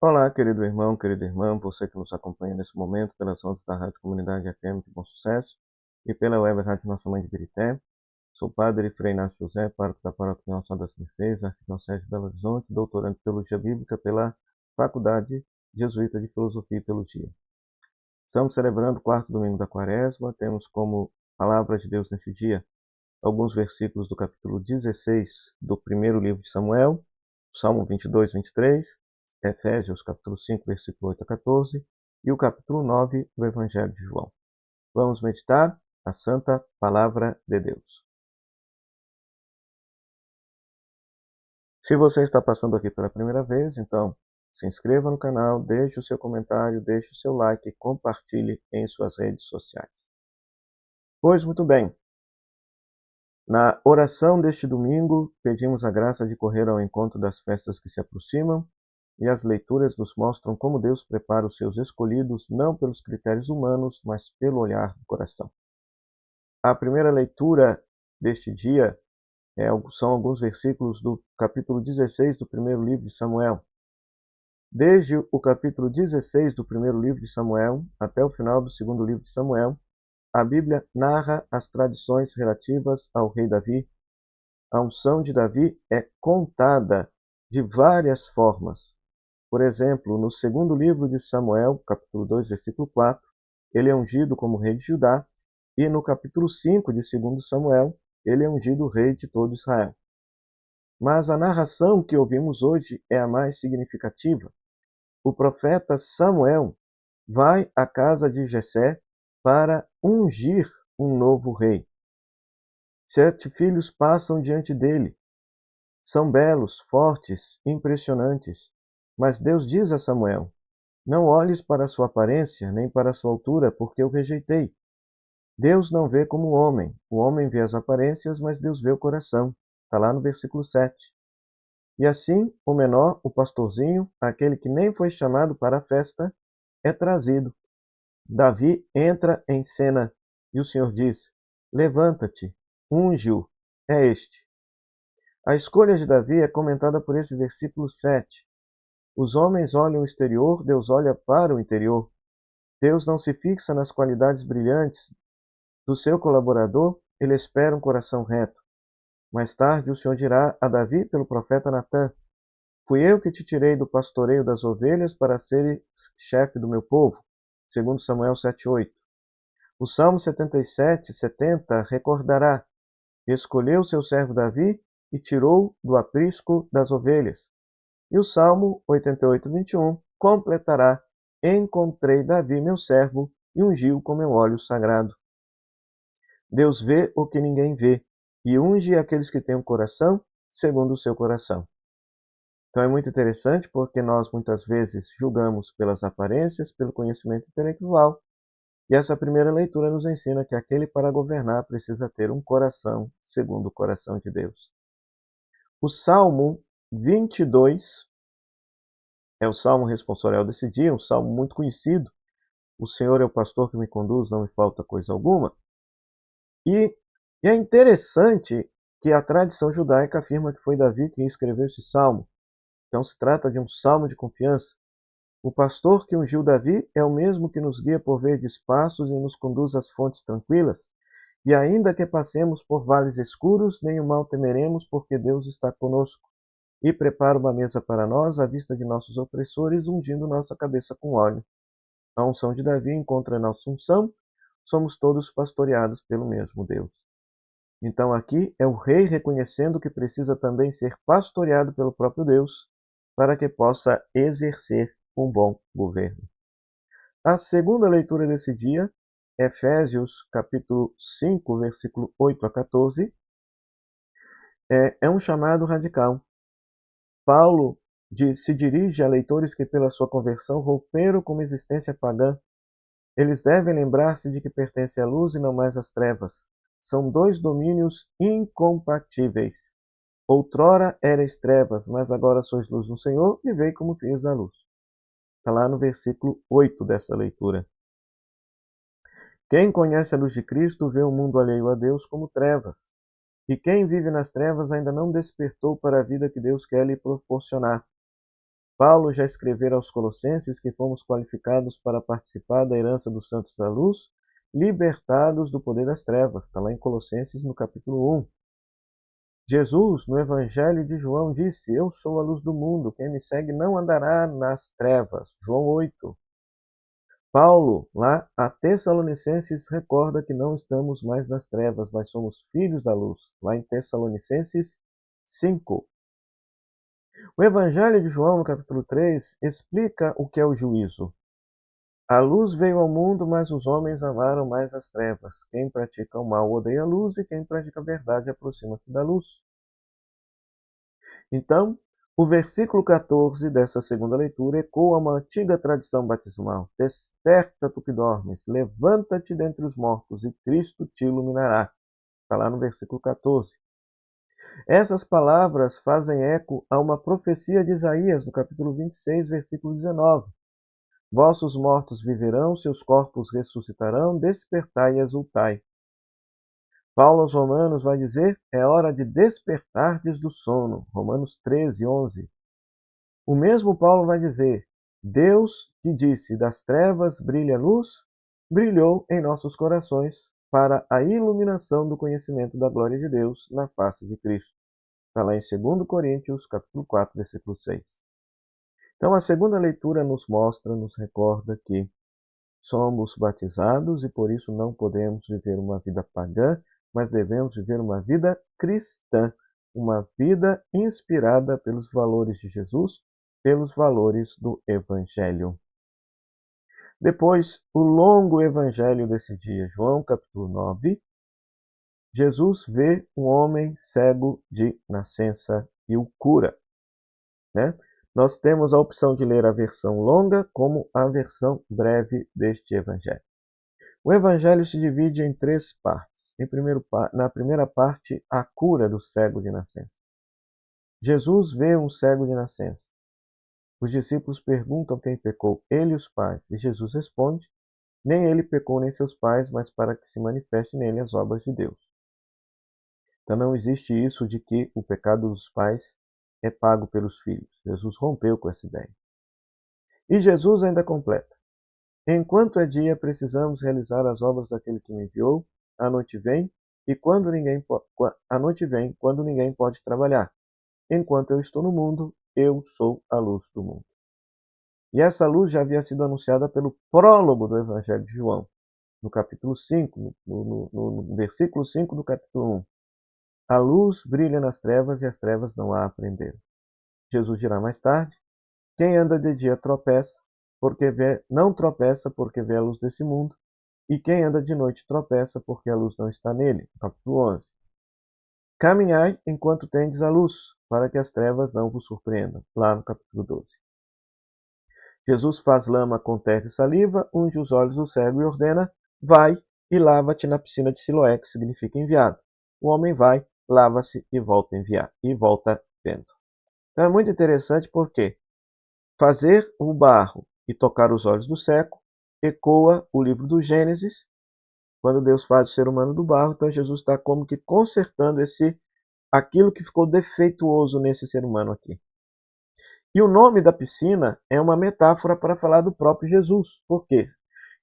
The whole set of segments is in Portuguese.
Olá, querido irmão, querida irmã, você que nos acompanha nesse momento pelas ondas da Rádio Comunidade FM de Bom Sucesso e pela web Rádio Nossa Mãe de Birité. Sou padre Frei Inácio José, pároco da Paróquia Nossa das Mercês, Arquidiocese de Belo Horizonte, doutorando em Teologia Bíblica pela Faculdade Jesuíta de Filosofia e Teologia. Estamos celebrando o quarto domingo da Quaresma, temos como palavra de Deus nesse dia alguns versículos do capítulo 16 do primeiro livro de Samuel, Salmo 22, 23, Efésios capítulo 5, versículo 8 a 14 e o capítulo 9 do Evangelho de João. Vamos meditar a Santa Palavra de Deus. Se você está passando aqui pela primeira vez, então se inscreva no canal, deixe o seu comentário, deixe o seu like e compartilhe em suas redes sociais. Pois muito bem, na oração deste domingo, pedimos a graça de correr ao encontro das festas que se aproximam, e as leituras nos mostram como Deus prepara os seus escolhidos não pelos critérios humanos, mas pelo olhar do coração. A primeira leitura deste dia são alguns versículos do capítulo 16 do primeiro livro de Samuel. Desde o capítulo 16 do primeiro livro de Samuel até o final do segundo livro de Samuel, a Bíblia narra as tradições relativas ao rei Davi. A unção de Davi é contada de várias formas. Por exemplo, no segundo livro de Samuel, capítulo 2, versículo 4, ele é ungido como rei de Judá, e no capítulo 5 de 2 Samuel, ele é ungido rei de todo Israel. Mas a narração que ouvimos hoje é a mais significativa. O profeta Samuel vai à casa de Jessé para ungir um novo rei. 7 filhos passam diante dele. São belos, fortes, impressionantes. Mas Deus diz a Samuel: não olhes para sua aparência, nem para sua altura, porque eu rejeitei. Deus não vê como o homem vê as aparências, mas Deus vê o coração. Está lá no versículo 7. E assim, o menor, o pastorzinho, aquele que nem foi chamado para a festa, é trazido. Davi entra em cena e o Senhor diz: levanta-te, unge-o, é este. A escolha de Davi é comentada por esse versículo 7. Os homens olham o exterior, Deus olha para o interior. Deus não se fixa nas qualidades brilhantes do seu colaborador, ele espera um coração reto. Mais tarde o Senhor dirá a Davi pelo profeta Natã: fui eu que te tirei do pastoreio das ovelhas para seres chefe do meu povo. Segundo Samuel 7:8. O Salmo 77:70 recordará: escolheu seu servo Davi e tirou do aprisco das ovelhas. E o Salmo 88:21 completará: encontrei Davi meu servo e ungi-o com meu óleo sagrado. Deus vê o que ninguém vê e unge aqueles que têm um coração segundo o seu coração. Então é muito interessante porque nós muitas vezes julgamos pelas aparências, pelo conhecimento intelectual, e essa primeira leitura nos ensina que aquele para governar precisa ter um coração segundo o coração de Deus. O Salmo 22 é o salmo responsorial desse dia, um salmo muito conhecido. O Senhor é o pastor que me conduz, não me falta coisa alguma. E é interessante que a tradição judaica afirma que foi Davi quem escreveu esse salmo. Então se trata de um salmo de confiança. O pastor que ungiu Davi é o mesmo que nos guia por verdes passos e nos conduz às fontes tranquilas. E ainda que passemos por vales escuros, nem o mal temeremos, porque Deus está conosco. E prepara uma mesa para nós à vista de nossos opressores, ungindo nossa cabeça com óleo. A unção de Davi encontra nossa unção, somos todos pastoreados pelo mesmo Deus. Então aqui é o rei reconhecendo que precisa também ser pastoreado pelo próprio Deus, para que possa exercer um bom governo. A segunda leitura desse dia, Efésios capítulo 5, versículo 8 a 14, é um chamado radical. Paulo se dirige a leitores que pela sua conversão romperam com uma existência pagã. Eles devem lembrar-se de que pertencem à luz e não mais às trevas. São dois domínios incompatíveis. Outrora erais trevas, mas agora sois luz no Senhor, vivei como filhos da luz. Está lá no versículo 8 dessa leitura. Quem conhece a luz de Cristo vê o mundo alheio a Deus como trevas. E quem vive nas trevas ainda não despertou para a vida que Deus quer lhe proporcionar. Paulo já escrevera aos Colossenses que fomos qualificados para participar da herança dos santos da luz, libertados do poder das trevas. Está lá em Colossenses, no capítulo 1. Jesus, no Evangelho de João, disse: Eu sou a luz do mundo, quem me segue não andará nas trevas. João 8. Paulo, lá a Tessalonicenses, recorda que não estamos mais nas trevas, mas somos filhos da luz. Lá em Tessalonicenses 5. O Evangelho de João, no capítulo 3, explica o que é o juízo. A luz veio ao mundo, mas os homens amaram mais as trevas. Quem pratica o mal odeia a luz, e quem pratica a verdade aproxima-se da luz. Então, o versículo 14 dessa segunda leitura ecoa uma antiga tradição batismal. Desperta, tu que dormes, levanta-te dentre os mortos, e Cristo te iluminará. Está lá no versículo 14. Essas palavras fazem eco a uma profecia de Isaías, no capítulo 26, versículo 19. Vossos mortos viverão, seus corpos ressuscitarão, despertai e exultai. Paulo aos Romanos vai dizer: é hora de despertardes do sono. Romanos 13, 11. O mesmo Paulo vai dizer: Deus que disse, das trevas brilha a luz, brilhou em nossos corações para a iluminação do conhecimento da glória de Deus na face de Cristo. Está lá em 2 Coríntios, capítulo 4, versículo 6. Então, a segunda leitura nos mostra, nos recorda que somos batizados e por isso não podemos viver uma vida pagã, mas devemos viver uma vida cristã, uma vida inspirada pelos valores de Jesus, pelos valores do Evangelho. Depois, o longo Evangelho desse dia, João capítulo 9, Jesus vê um homem cego de nascença e o cura. Né? Nós temos a opção de ler a versão longa como a versão breve deste Evangelho. O Evangelho se divide em 3 partes. Na primeira parte, a cura do cego de nascença. Jesus vê um cego de nascença. Os discípulos perguntam quem pecou, ele e os pais. E Jesus responde: nem ele pecou nem seus pais, mas para que se manifeste nele as obras de Deus. Então não existe isso de que o pecado dos pais é pago pelos filhos. Jesus rompeu com essa ideia. E Jesus ainda completa: enquanto é dia, precisamos realizar as obras daquele que me enviou. A noite vem, a noite vem quando ninguém pode trabalhar. Enquanto eu estou no mundo, eu sou a luz do mundo. E essa luz já havia sido anunciada pelo prólogo do Evangelho de João, no capítulo 5, no versículo 5 do capítulo 1. A luz brilha nas trevas e as trevas não a aprenderam. Jesus dirá mais tarde: quem anda de dia tropeça, não tropeça porque vê a luz desse mundo, e quem anda de noite tropeça porque a luz não está nele. Capítulo 11. Caminhai enquanto tendes a luz, para que as trevas não vos surpreendam. Lá no capítulo 12. Jesus faz lama com terra e saliva, unge os olhos do cego e ordena: vai e lava-te na piscina de Siloé, que significa enviado. O homem vai, lava-se e volta vendo. Então é muito interessante porque fazer o barro e tocar os olhos do cego ecoa o livro do Gênesis, quando Deus faz o ser humano do barro. Então Jesus está como que consertando aquilo que ficou defeituoso nesse ser humano aqui. E o nome da piscina é uma metáfora para falar do próprio Jesus. Por quê?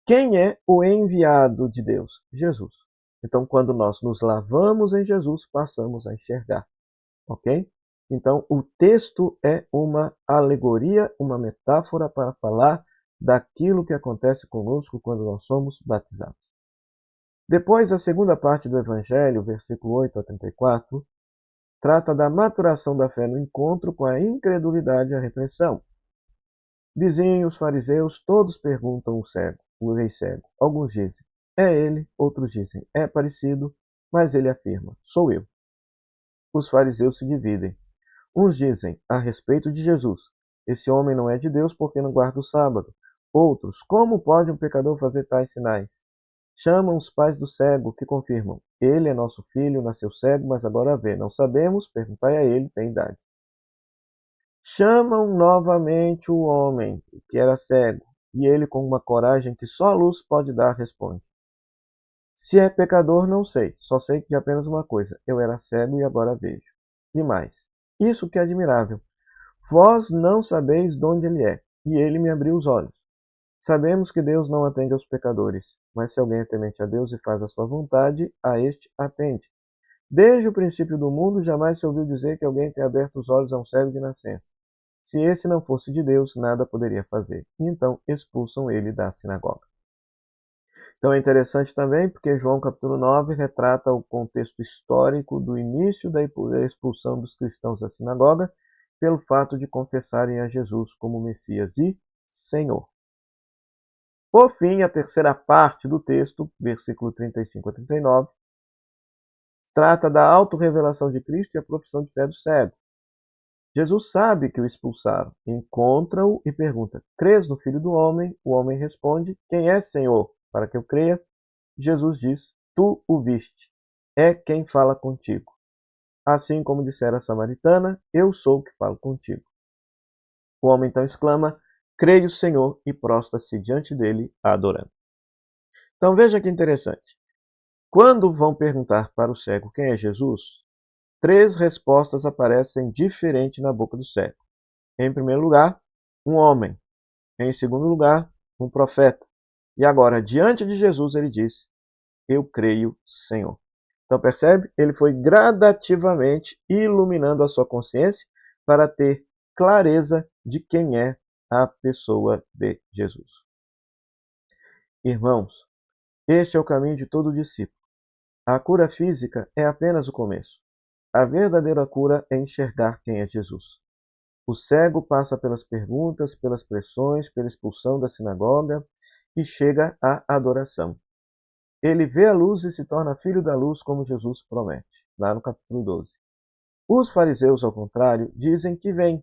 Quem é o enviado de Deus? Jesus. Então, quando nós nos lavamos em Jesus, passamos a enxergar. Ok? Então, o texto é uma alegoria, uma metáfora para falar daquilo que acontece conosco quando nós somos batizados. Depois, a segunda parte do Evangelho, versículo 8 a 34, trata da maturação da fé no encontro com a incredulidade e a repressão. Vizinhos, os fariseus, todos perguntam o rei cego. Alguns dizem: é ele, outros dizem: é parecido, mas ele afirma: sou eu. Os fariseus se dividem. Uns dizem a respeito de Jesus: esse homem não é de Deus porque não guarda o sábado. Outros: como pode um pecador fazer tais sinais? Chamam os pais do cego, que confirmam: ele é nosso filho, nasceu cego, mas agora vê. Não sabemos, perguntai a ele, tem idade. Chamam novamente o homem, que era cego, e ele, com uma coragem que só a luz pode dar, responde: se é pecador, não sei, só sei que apenas uma coisa: eu era cego e agora vejo. E mais, isso que é admirável: Vós não sabeis de onde ele é, e ele me abriu os olhos. Sabemos que Deus não atende aos pecadores, mas se alguém é temente a Deus e faz a sua vontade, a este atende. Desde o princípio do mundo, jamais se ouviu dizer que alguém tenha aberto os olhos a um cego de nascença. Se esse não fosse de Deus, nada poderia fazer. E então expulsam ele da sinagoga. Então é interessante também porque João capítulo 9 retrata o contexto histórico do início da expulsão dos cristãos da sinagoga pelo fato de confessarem a Jesus como Messias e Senhor. Por fim, a terceira parte do texto, versículo 35 a 39, trata da autorrevelação de Cristo e a profissão de fé do cego. Jesus sabe que o expulsaram, encontra-o e pergunta: Crês no Filho do Homem? O homem responde: Quem é, Senhor, para que eu creia? Jesus diz: Tu o viste, é quem fala contigo. Assim como dissera a samaritana: Eu sou o que falo contigo. O homem então exclama: Creio, Senhor, e prostra-se diante dele, adorando. Então veja que interessante. Quando vão perguntar para o cego quem é Jesus, três respostas aparecem diferentes na boca do cego. Em primeiro lugar, um homem. Em segundo lugar, um profeta. E agora, diante de Jesus, ele diz: Eu creio, Senhor. Então percebe? Ele foi gradativamente iluminando a sua consciência para ter clareza de quem é a pessoa de Jesus. Irmãos, este é o caminho de todo discípulo. A cura física é apenas o começo. A verdadeira cura é enxergar quem é Jesus. O cego passa pelas perguntas, pelas pressões, pela expulsão da sinagoga e chega à adoração. Ele vê a luz e se torna filho da luz, como Jesus promete, lá no capítulo 12. Os fariseus, ao contrário, dizem que vêm,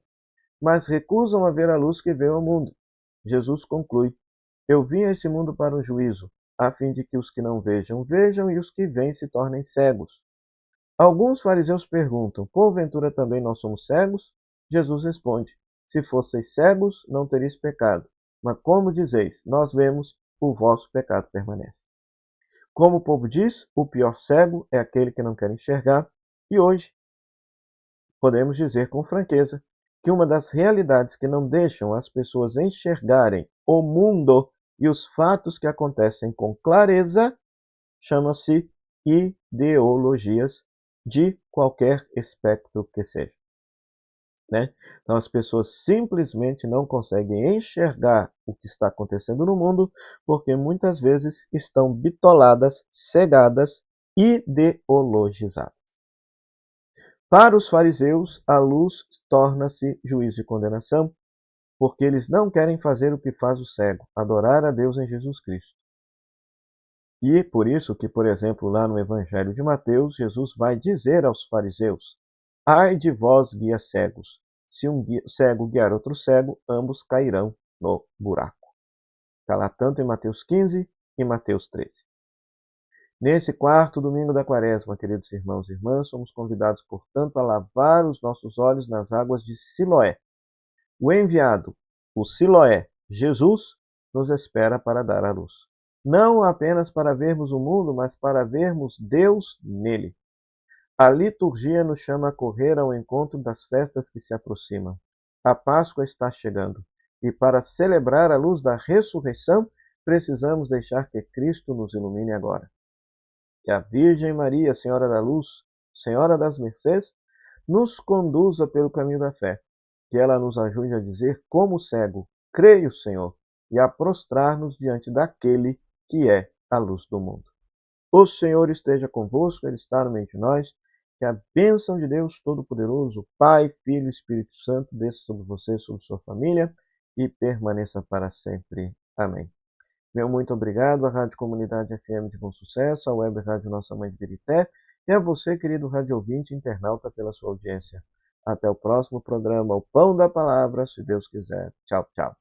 mas recusam a ver a luz que veio ao mundo. Jesus conclui: Eu vim a esse mundo para o juízo, a fim de que os que não vejam, vejam, e os que veem se tornem cegos. Alguns fariseus perguntam: Porventura também nós somos cegos? Jesus responde: Se fosseis cegos, não teríeis pecado. Mas como dizeis, nós vemos, o vosso pecado permanece. Como o povo diz, o pior cego é aquele que não quer enxergar, e hoje podemos dizer com franqueza que uma das realidades que não deixam as pessoas enxergarem o mundo e os fatos que acontecem com clareza chama-se ideologias de qualquer espectro que seja. Né? Então as pessoas simplesmente não conseguem enxergar o que está acontecendo no mundo porque muitas vezes estão bitoladas, cegadas, ideologizadas. Para os fariseus, a luz torna-se juízo e condenação, porque eles não querem fazer o que faz o cego, adorar a Deus em Jesus Cristo. E por isso que, por exemplo, lá no Evangelho de Mateus, Jesus vai dizer aos fariseus: Ai de vós, guias cegos! Se um cego guiar outro cego, ambos cairão no buraco. Está lá tanto em Mateus 15 e Mateus 13. Nesse quarto domingo da Quaresma, queridos irmãos e irmãs, somos convidados, portanto, a lavar os nossos olhos nas águas de Siloé. O enviado, o Siloé, Jesus, nos espera para dar a luz. Não apenas para vermos o mundo, mas para vermos Deus nele. A liturgia nos chama a correr ao encontro das festas que se aproximam. A Páscoa está chegando, e para celebrar a luz da ressurreição, precisamos deixar que Cristo nos ilumine agora. Que a Virgem Maria, Senhora da Luz, Senhora das Mercês, nos conduza pelo caminho da fé. Que ela nos ajude a dizer, como cego, creio, Senhor, e a prostrar-nos diante daquele que é a luz do mundo. O Senhor esteja convosco, Ele está no meio de nós. Que a bênção de Deus Todo-Poderoso, Pai, Filho e Espírito Santo, desça sobre você e sobre sua família e permaneça para sempre. Amém. Meu muito obrigado à Rádio Comunidade FM de Bom Sucesso, à Web Rádio Nossa Mãe de Birité e a você, querido rádio ouvinte e internauta, pela sua audiência. Até o próximo programa, o Pão da Palavra, se Deus quiser. Tchau, tchau.